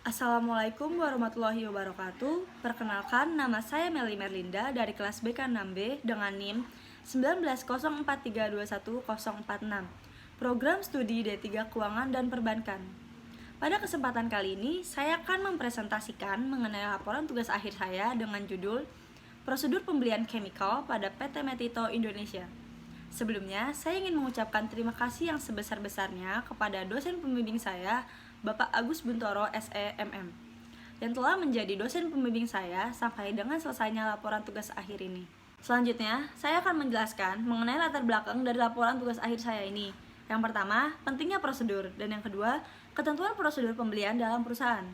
Assalamualaikum warahmatullahi wabarakatuh. Perkenalkan, nama saya Meli Merlinda dari kelas BK 6B dengan NIM 1904321046. Program Studi D3 Keuangan dan Perbankan. Pada kesempatan kali ini, saya akan mempresentasikan mengenai laporan tugas akhir saya dengan judul Prosedur Pembelian Chemical pada PT Metito Indonesia. Sebelumnya, saya ingin mengucapkan terima kasih yang sebesar-besarnya kepada dosen pembimbing saya, Bapak Agus Buntoro SEMM, yang telah menjadi dosen pembimbing saya sampai dengan selesainya laporan tugas akhir ini. Selanjutnya, saya akan menjelaskan mengenai latar belakang dari laporan tugas akhir saya ini. Yang pertama, pentingnya prosedur, dan yang kedua, ketentuan prosedur pembelian dalam perusahaan.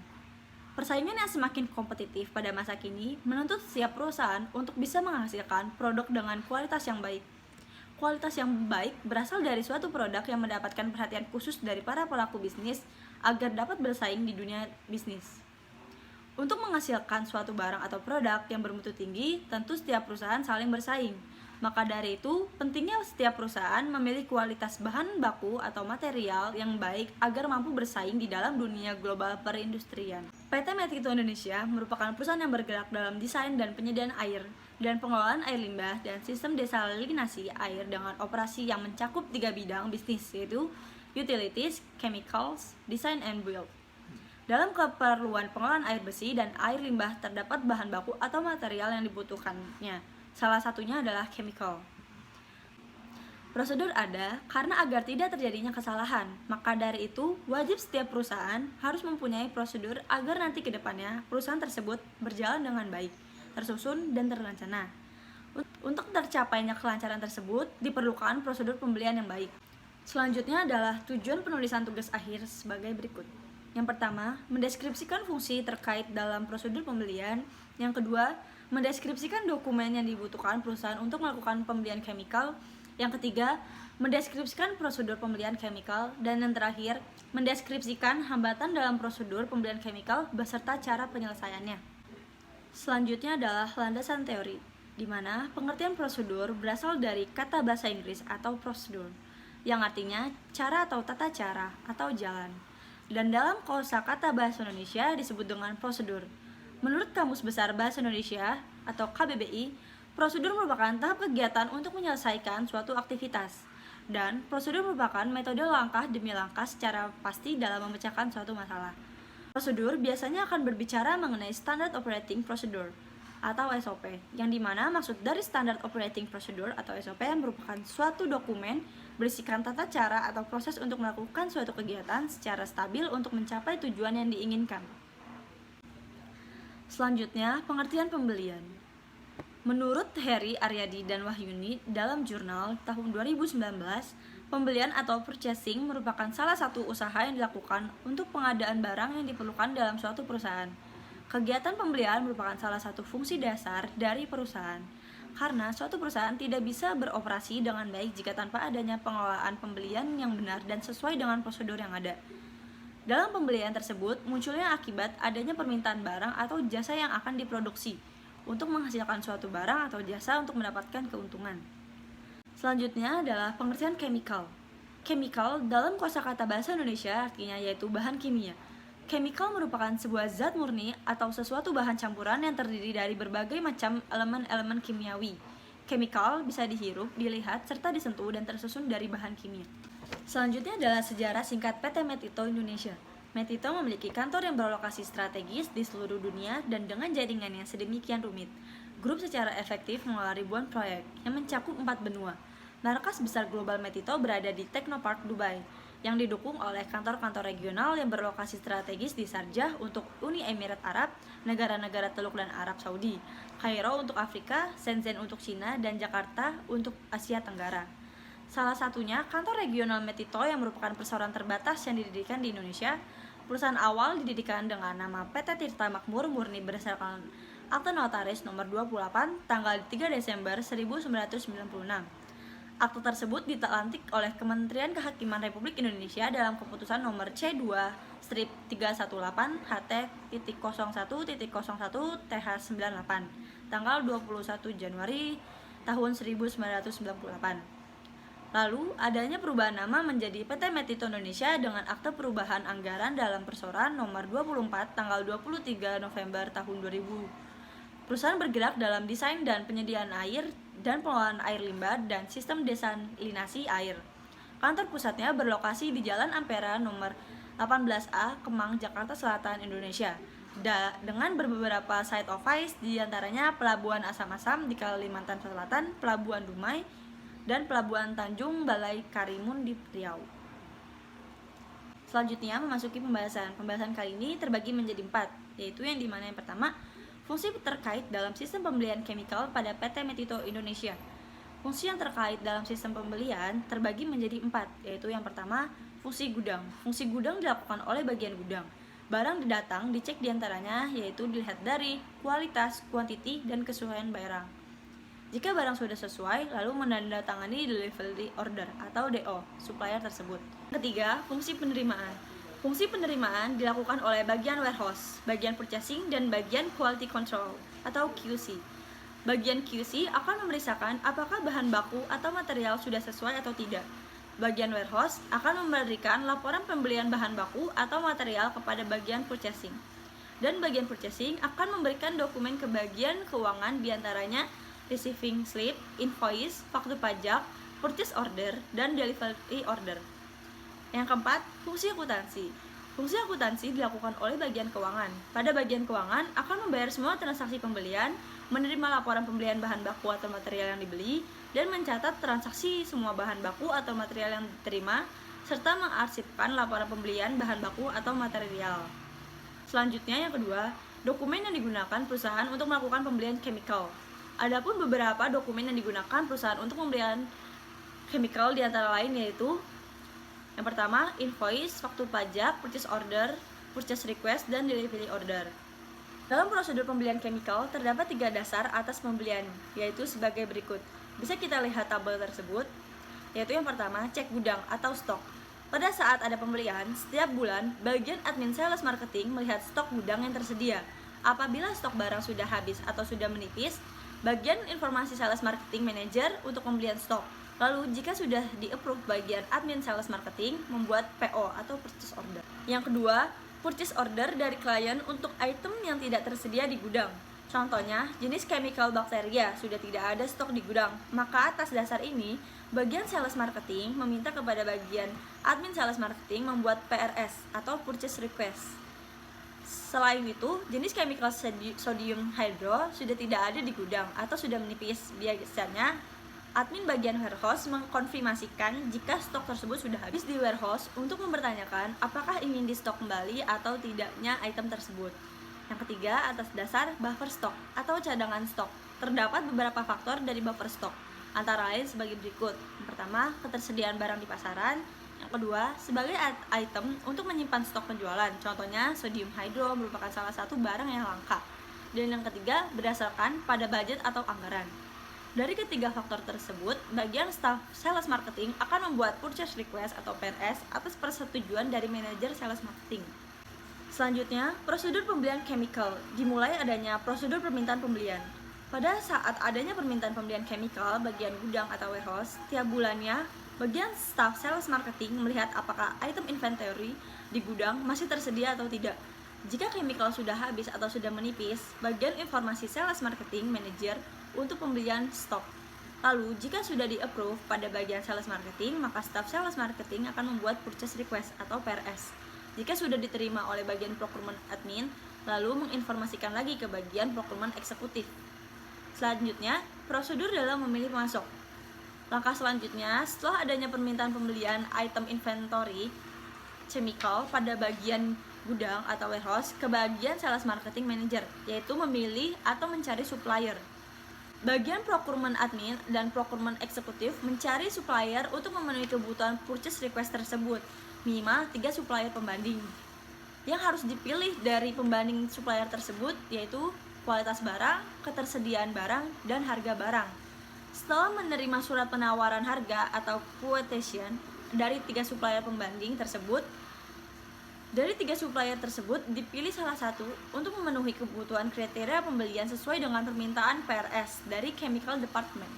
Persaingan yang semakin kompetitif pada masa kini menuntut setiap perusahaan untuk bisa menghasilkan produk dengan kualitas yang baik. Kualitas yang baik berasal dari suatu produk yang mendapatkan perhatian khusus dari para pelaku bisnis agar dapat bersaing di dunia bisnis. Untuk menghasilkan suatu barang atau produk yang bermutu tinggi, tentu setiap perusahaan saling bersaing. Maka dari itu, pentingnya setiap perusahaan memiliki kualitas bahan baku atau material yang baik agar mampu bersaing di dalam dunia global perindustrian. PT Metito Indonesia merupakan perusahaan yang bergerak dalam desain dan penyediaan air dan pengelolaan air limbah dan sistem desalinasi air dengan operasi yang mencakup 3 bidang bisnis, yaitu utilities, chemicals, design and build. Dalam keperluan pengelolaan air bersih dan air limbah terdapat bahan baku atau material yang dibutuhkannya. Salah satunya adalah chemical. Prosedur ada karena agar tidak terjadinya kesalahan. Maka dari itu, wajib setiap perusahaan harus mempunyai prosedur agar nanti ke depannya perusahaan tersebut berjalan dengan baik, tersusun dan terencana. Untuk tercapainya kelancaran tersebut, diperlukan prosedur pembelian yang baik. Selanjutnya adalah tujuan penulisan tugas akhir sebagai berikut. Yang pertama, mendeskripsikan fungsi terkait dalam prosedur pembelian. Yang kedua, mendeskripsikan dokumen yang dibutuhkan perusahaan untuk melakukan pembelian chemical. Yang ketiga, mendeskripsikan prosedur pembelian chemical. Dan yang terakhir, mendeskripsikan hambatan dalam prosedur pembelian chemical beserta cara penyelesaiannya. Selanjutnya adalah landasan teori, di mana pengertian prosedur berasal dari kata bahasa Inggris atau prosedur, yang artinya cara atau tata cara atau jalan. Dan dalam kosakata bahasa Indonesia disebut dengan prosedur. Menurut Kamus Besar Bahasa Indonesia atau KBBI, prosedur merupakan tahap kegiatan untuk menyelesaikan suatu aktivitas. Dan prosedur merupakan metode langkah demi langkah secara pasti dalam memecahkan suatu masalah. Prosedur biasanya akan berbicara mengenai Standard Operating Procedure atau SOP, yang dimana maksud dari Standard Operating Procedure atau SOP merupakan suatu dokumen berisikan tata cara atau proses untuk melakukan suatu kegiatan secara stabil untuk mencapai tujuan yang diinginkan. Selanjutnya, pengertian pembelian. Menurut Heri Aryadi dan Wahyuni dalam jurnal tahun 2019, pembelian atau purchasing merupakan salah satu usaha yang dilakukan untuk pengadaan barang yang diperlukan dalam suatu perusahaan. Kegiatan pembelian merupakan salah satu fungsi dasar dari perusahaan, karena suatu perusahaan tidak bisa beroperasi dengan baik jika tanpa adanya pengelolaan pembelian yang benar dan sesuai dengan prosedur yang ada. Dalam pembelian tersebut, munculnya akibat adanya permintaan barang atau jasa yang akan diproduksi untuk menghasilkan suatu barang atau jasa untuk mendapatkan keuntungan. Selanjutnya adalah pengertian chemical. Chemical dalam kosakata bahasa Indonesia artinya yaitu bahan kimia. Chemical merupakan sebuah zat murni atau sesuatu bahan campuran yang terdiri dari berbagai macam elemen-elemen kimiawi. Chemical bisa dihirup, dilihat, serta disentuh dan tersusun dari bahan kimia. Selanjutnya adalah sejarah singkat PT Metito Indonesia. Metito memiliki kantor yang berlokasi strategis di seluruh dunia dan dengan jaringan yang sedemikian rumit. Grup secara efektif mengelola ribuan proyek yang mencakup 4 benua. Markas besar global Metito berada di Technopark Dubai, yang didukung oleh kantor-kantor regional yang berlokasi strategis di Sharjah untuk Uni Emirat Arab, negara-negara Teluk dan Arab Saudi, Kairo untuk Afrika, Shenzhen untuk Cina, dan Jakarta untuk Asia Tenggara. Salah satunya kantor regional Metito yang merupakan perseroan terbatas yang didirikan di Indonesia. Perusahaan awal didirikan dengan nama PT Tirta Makmur Murni berdasarkan Akta Notaris nomor 28 tanggal 3 Desember 1996. Akta tersebut dilantik oleh Kementerian Kehakiman Republik Indonesia dalam keputusan nomor C2-318-HT.01-01-TH98 tanggal 21 Januari tahun 1998. Lalu, adanya perubahan nama menjadi PT Metito Indonesia dengan akte perubahan anggaran dalam persoran nomor 24 tanggal 23 November tahun 2000. Perusahaan bergerak dalam desain dan penyediaan air dan pengelolaan air limbah dan sistem desalinasi air. Kantor pusatnya berlokasi di Jalan Ampera nomor 18A, Kemang, Jakarta Selatan, Indonesia. Dengan beberapa site office, diantaranya Pelabuhan Asam-Asam di Kalimantan Selatan, Pelabuhan Dumai, dan Pelabuhan Tanjung Balai Karimun di Riau. Selanjutnya memasuki pembahasan. Pembahasan kali ini terbagi menjadi 4, yaitu yang dimana yang pertama, fungsi terkait dalam sistem pembelian chemical pada PT Metito Indonesia. Fungsi yang terkait dalam sistem pembelian terbagi menjadi 4, yaitu yang pertama, fungsi gudang. Fungsi gudang dilakukan oleh bagian gudang. Barang didatang dicek diantaranya, yaitu dilihat dari kualitas, kuantiti, dan kesesuaian barang. Jika barang sudah sesuai, lalu menandatangani delivery order atau DO supplier tersebut. Ketiga, fungsi penerimaan. Fungsi penerimaan dilakukan oleh bagian warehouse, bagian purchasing, dan bagian quality control atau QC. Bagian QC akan memeriksakan apakah bahan baku atau material sudah sesuai atau tidak. Bagian warehouse akan memberikan laporan pembelian bahan baku atau material kepada bagian purchasing. Dan bagian purchasing akan memberikan dokumen ke bagian keuangan diantaranya receiving slip, invoice, faktur pajak, purchase order, dan delivery order. Yang keempat, fungsi akuntansi. Fungsi akuntansi dilakukan oleh bagian keuangan. Pada bagian keuangan akan membayar semua transaksi pembelian, menerima laporan pembelian bahan baku atau material yang dibeli, dan mencatat transaksi semua bahan baku atau material yang diterima, serta mengarsipkan laporan pembelian bahan baku atau material. Selanjutnya yang kedua, dokumen yang digunakan perusahaan untuk melakukan pembelian chemical. Adapun beberapa dokumen yang digunakan perusahaan untuk pembelian chemical di antara lain yaitu yang pertama, invoice, faktur pajak, purchase order, purchase request, dan delivery order. Dalam prosedur pembelian chemical terdapat 3 dasar atas pembelian, yaitu sebagai berikut. Bisa kita lihat tabel tersebut, yaitu yang pertama, cek gudang atau stok. Pada saat ada pembelian, setiap bulan, bagian admin sales marketing melihat stok gudang yang tersedia. Apabila stok barang sudah habis atau sudah menipis, bagian informasi sales marketing manager untuk pembelian stok. Lalu jika sudah di-approve, bagian admin sales marketing membuat PO atau purchase order. Yang kedua, purchase order dari klien untuk item yang tidak tersedia di gudang. Contohnya, jenis chemical bakteria sudah tidak ada stok di gudang. Maka atas dasar ini, bagian sales marketing meminta kepada bagian admin sales marketing membuat PRS atau purchase request. Selain itu, jenis chemical sodium hydro sudah tidak ada di gudang atau sudah menipis. Biasanya, admin bagian warehouse mengkonfirmasikan jika stok tersebut sudah habis di warehouse untuk mempertanyakan apakah ingin di stok kembali atau tidaknya item tersebut. Yang ketiga, atas dasar buffer stock atau cadangan stok. Terdapat beberapa faktor dari buffer stock, antara lain sebagai berikut. Yang pertama, ketersediaan barang di pasaran. Yang kedua, sebagai item untuk menyimpan stok penjualan. Contohnya, sodium hydro merupakan salah satu barang yang langka. Dan yang ketiga, berdasarkan pada budget atau anggaran. Dari ketiga faktor tersebut, bagian staff sales marketing akan membuat purchase request atau PRS atas persetujuan dari manajer sales marketing. Selanjutnya, prosedur pembelian chemical. Dimulai adanya prosedur permintaan pembelian. Pada saat adanya permintaan pembelian chemical bagian gudang atau warehouse, tiap bulannya bagian staff sales marketing melihat apakah item inventory di gudang masih tersedia atau tidak. Jika chemical sudah habis atau sudah menipis, bagian informasi sales marketing manager untuk pembelian stok. Lalu, jika sudah di-approve pada bagian sales marketing, maka staff sales marketing akan membuat purchase request atau PRS. Jika sudah diterima oleh bagian procurement admin, lalu menginformasikan lagi ke bagian procurement eksekutif. Selanjutnya, prosedur dalam memilih pemasok. Langkah selanjutnya, setelah adanya permintaan pembelian item inventory chemical pada bagian gudang atau warehouse ke bagian sales marketing manager, yaitu memilih atau mencari supplier. Bagian procurement admin dan procurement eksekutif mencari supplier untuk memenuhi kebutuhan purchase request tersebut, minimal 3 supplier pembanding. Yang harus dipilih dari pembanding supplier tersebut yaitu kualitas barang, ketersediaan barang, dan harga barang. Setelah menerima surat penawaran harga atau quotation dari 3 supplier pembanding tersebut, dipilih salah satu untuk memenuhi kebutuhan kriteria pembelian sesuai dengan permintaan PRS dari Chemical Department.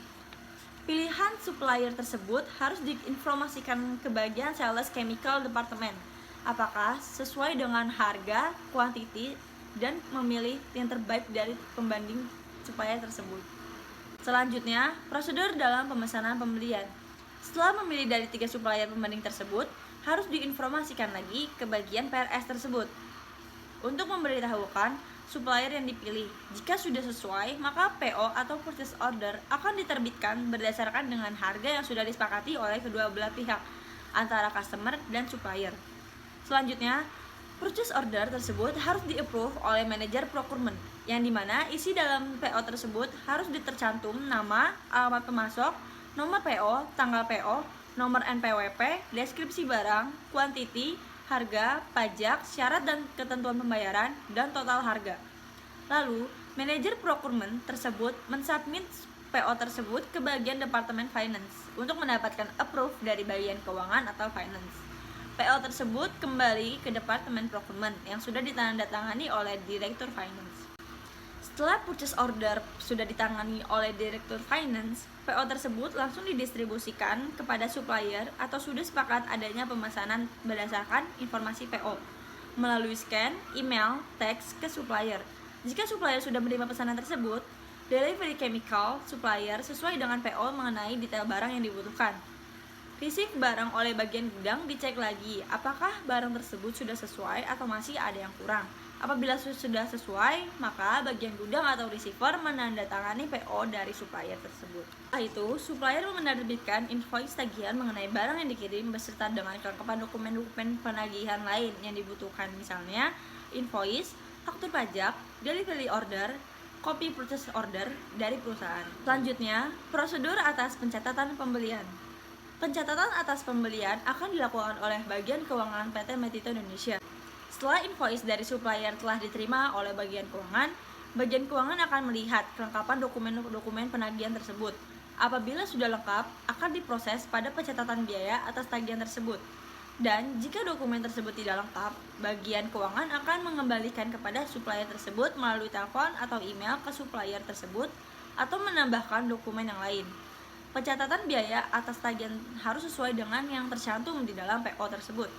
Pilihan supplier tersebut harus diinformasikan ke bagian sales chemical department. Apakah sesuai dengan harga, kuantiti, dan memilih yang terbaik dari pembanding supplier tersebut. Selanjutnya, prosedur dalam pemesanan pembelian. Setelah memilih dari 3 supplier pembanding tersebut, harus diinformasikan lagi ke bagian PRS tersebut untuk memberitahukan supplier yang dipilih. Jika sudah sesuai, maka PO atau purchase order akan diterbitkan berdasarkan dengan harga yang sudah disepakati oleh kedua belah pihak antara customer dan supplier. Selanjutnya, purchase order tersebut harus di-approve oleh manajer procurement, yang dimana isi dalam PO tersebut harus ditercantum nama, alamat pemasok, nomor PO, tanggal PO, nomor NPWP, deskripsi barang, kuantiti, harga, pajak, syarat dan ketentuan pembayaran, dan total harga. Lalu, manajer procurement tersebut mensubmit PO tersebut ke bagian Departemen Finance untuk mendapatkan approve dari bagian keuangan atau finance. PO tersebut kembali ke Departemen Procurement yang sudah ditandatangani oleh Direktur Finance. Setelah purchase order sudah ditangani oleh Direktur Finance, PO tersebut langsung didistribusikan kepada supplier atau sudah sepakat adanya pemesanan berdasarkan informasi PO melalui scan, email, teks ke supplier. Jika supplier sudah menerima pesanan tersebut, delivery chemical supplier sesuai dengan PO mengenai detail barang yang dibutuhkan. Receive barang oleh bagian gudang dicek lagi apakah barang tersebut sudah sesuai atau masih ada yang kurang. Apabila sudah sesuai, maka bagian gudang atau receiver menandatangani PO dari supplier tersebut. Setelah itu, supplier menerbitkan invoice tagihan mengenai barang yang dikirim beserta dengan kelengkapan dokumen-dokumen penagihan lain yang dibutuhkan, misalnya invoice, faktur pajak, delivery order, kopi purchase order dari perusahaan. Selanjutnya, prosedur atas pencatatan pembelian. Pencatatan atas pembelian akan dilakukan oleh bagian keuangan PT Metito Indonesia. Setelah invoice dari supplier telah diterima oleh bagian keuangan akan melihat kelengkapan dokumen-dokumen penagihan tersebut. Apabila sudah lengkap, akan diproses pada pencatatan biaya atas tagihan tersebut. Dan jika dokumen tersebut tidak lengkap, bagian keuangan akan mengembalikan kepada supplier tersebut melalui telepon atau email ke supplier tersebut atau menambahkan dokumen yang lain. Pencatatan biaya atas tagihan harus sesuai dengan yang tercantum di dalam PO tersebut.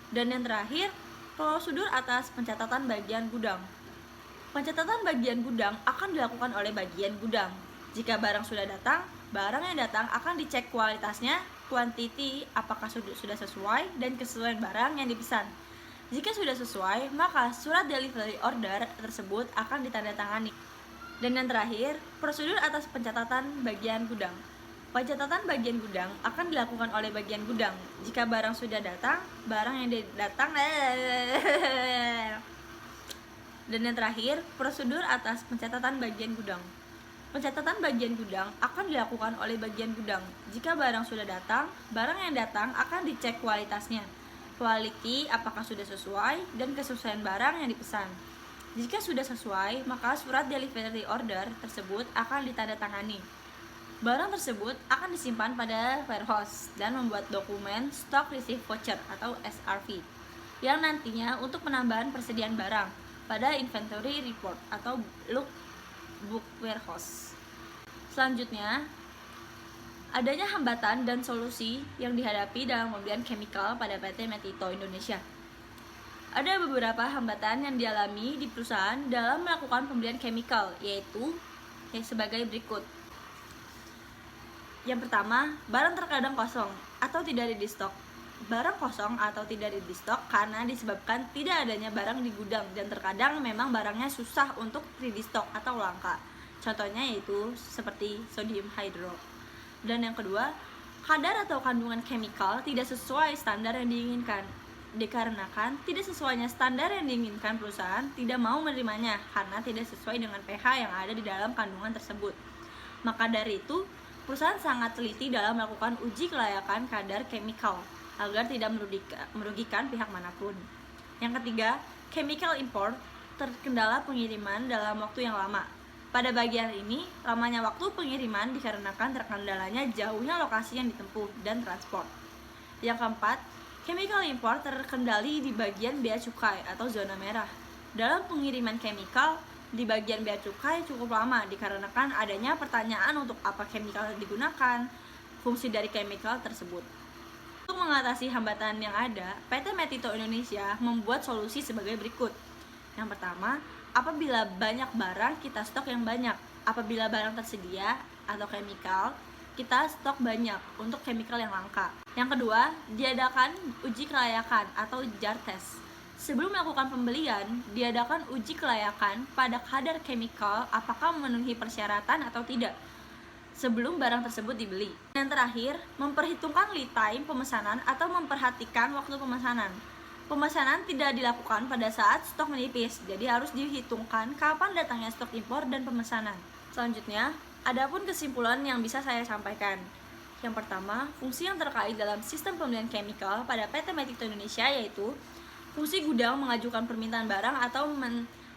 Dan yang terakhir, prosedur atas pencatatan bagian gudang. Pencatatan bagian gudang akan dilakukan oleh bagian gudang. Jika barang sudah datang, barang yang datang akan dicek kualitasnya, kuantiti apakah sudah sesuai, dan kesesuaian barang yang dipesan. Jika sudah sesuai, maka surat delivery order tersebut akan ditandatangani. Dan yang terakhir, prosedur atas pencatatan bagian gudang. Pencatatan bagian gudang akan dilakukan oleh bagian gudang. Jika barang sudah datang, barang yang datang dan yang terakhir, prosedur atas pencatatan bagian gudang. Pencatatan bagian gudang akan dilakukan oleh bagian gudang. Jika barang sudah datang, barang yang datang akan dicek kualitasnya. Quality apakah sudah sesuai dan kesesuaian barang yang dipesan. Jika sudah sesuai, maka surat delivery order tersebut akan ditandatangani. Barang tersebut akan disimpan pada warehouse dan membuat dokumen stock receipt voucher atau SRV yang nantinya untuk penambahan persediaan barang pada inventory report atau look book warehouse. Selanjutnya, adanya hambatan dan solusi yang dihadapi dalam pembelian chemical pada PT Metito Indonesia. Ada beberapa hambatan yang dialami di perusahaan dalam melakukan pembelian chemical, yaitu sebagai berikut. Yang pertama, barang terkadang kosong atau tidak ada di stok. Barang kosong atau tidak ada di stok karena disebabkan tidak adanya barang di gudang dan terkadang memang barangnya susah untuk ready stock atau langka. Contohnya yaitu seperti sodium hydro. Dan yang kedua, kadar atau kandungan chemical tidak sesuai standar yang diinginkan. Dikarenakan tidak sesuainya standar yang diinginkan, perusahaan tidak mau menerimanya karena tidak sesuai dengan pH yang ada di dalam kandungan tersebut. Maka dari itu, perusahaan sangat teliti dalam melakukan uji kelayakan kadar chemical agar tidak merugikan pihak manapun. Yang ketiga, chemical import terkendala pengiriman dalam waktu yang lama. Pada bagian ini, lamanya waktu pengiriman dikarenakan terkendalanya jauhnya lokasi yang ditempuh dan transport. Yang keempat, chemical import terkendali di bagian bea cukai atau zona merah. Dalam pengiriman chemical, di bagian bea cukai cukup lama dikarenakan adanya pertanyaan untuk apa chemical digunakan, fungsi dari chemical tersebut. Untuk mengatasi hambatan yang ada, PT Metito Indonesia membuat solusi sebagai berikut. Yang pertama, apabila banyak barang, kita stok yang banyak. Apabila barang tersedia atau chemical, kita stok banyak untuk chemical yang langka. Yang kedua, diadakan uji kelayakan atau jar test. Sebelum melakukan pembelian, diadakan uji kelayakan pada kadar chemical apakah memenuhi persyaratan atau tidak sebelum barang tersebut dibeli. Yang terakhir, memperhitungkan lead time pemesanan atau memperhatikan waktu pemesanan. Pemesanan tidak dilakukan pada saat stok menipis, jadi harus dihitungkan kapan datangnya stok impor dan pemesanan. Selanjutnya, adapun kesimpulan yang bisa saya sampaikan. Yang pertama, fungsi yang terkait dalam sistem pembelian chemical pada PT Metito Indonesia yaitu fungsi gudang mengajukan permintaan barang atau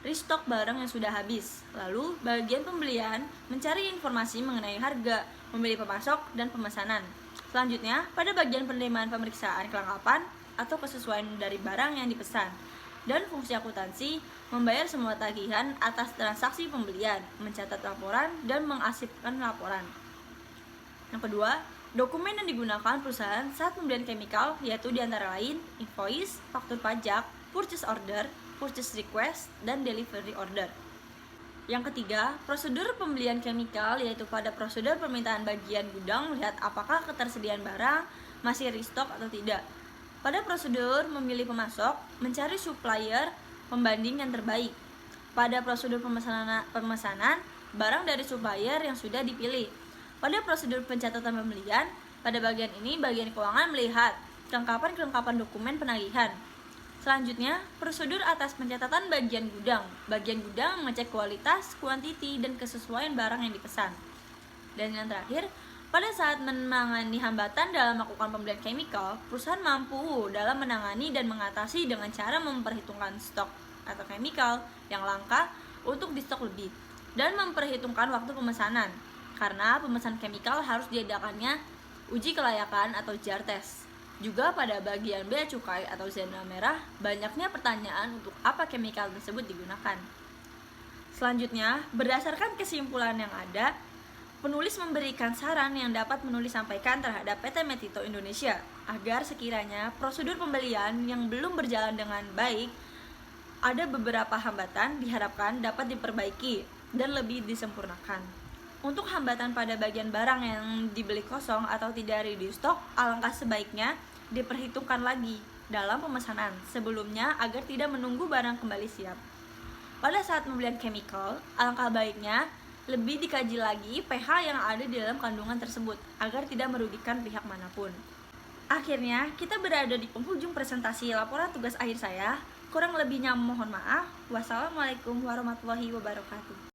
restock barang yang sudah habis. Lalu, bagian pembelian mencari informasi mengenai harga, memilih pemasok, dan pemesanan. Selanjutnya, pada bagian penerimaan pemeriksaan kelengkapan atau kesesuaian dari barang yang dipesan. Dan fungsi akuntansi, membayar semua tagihan atas transaksi pembelian, mencatat laporan, dan mengarsipkan laporan. Yang kedua, dokumen yang digunakan perusahaan saat pembelian chemical yaitu diantara lain invoice, faktur pajak, purchase order, purchase request, dan delivery order. Yang ketiga, prosedur pembelian chemical yaitu pada prosedur permintaan bagian gudang melihat apakah ketersediaan barang masih restock atau tidak. Pada prosedur memilih pemasok, mencari supplier pembanding yang terbaik. Pada prosedur pemesanan barang dari supplier yang sudah dipilih. Pada prosedur pencatatan pembelian, pada bagian ini bagian keuangan melihat kelengkapan dokumen penagihan. Selanjutnya, prosedur atas pencatatan bagian gudang. Bagian gudang mengecek kualitas, kuantiti, dan kesesuaian barang yang dipesan. Dan yang terakhir, pada saat menangani hambatan dalam melakukan pembelian chemical, perusahaan mampu dalam menangani dan mengatasi dengan cara memperhitungkan stok atau chemical yang langka untuk di stok lebih, dan memperhitungkan waktu pemesanan, karena pemesan chemical harus diadakannya uji kelayakan atau jar test. Juga pada bagian bea cukai atau zona merah, banyaknya pertanyaan untuk apa chemical tersebut digunakan. Selanjutnya, berdasarkan kesimpulan yang ada, penulis memberikan saran yang dapat menulis sampaikan terhadap PT Metito Indonesia agar sekiranya prosedur pembelian yang belum berjalan dengan baik, ada beberapa hambatan diharapkan dapat diperbaiki dan lebih disempurnakan. Untuk hambatan pada bagian barang yang dibeli kosong atau tidak ready stock, alangkah sebaiknya diperhitungkan lagi dalam pemesanan sebelumnya agar tidak menunggu barang kembali siap. Pada saat pembelian chemical, alangkah baiknya lebih dikaji lagi pH yang ada di dalam kandungan tersebut agar tidak merugikan pihak manapun. Akhirnya, kita berada di penghujung presentasi laporan tugas akhir saya. Kurang lebihnya mohon maaf. Wassalamualaikum warahmatullahi wabarakatuh.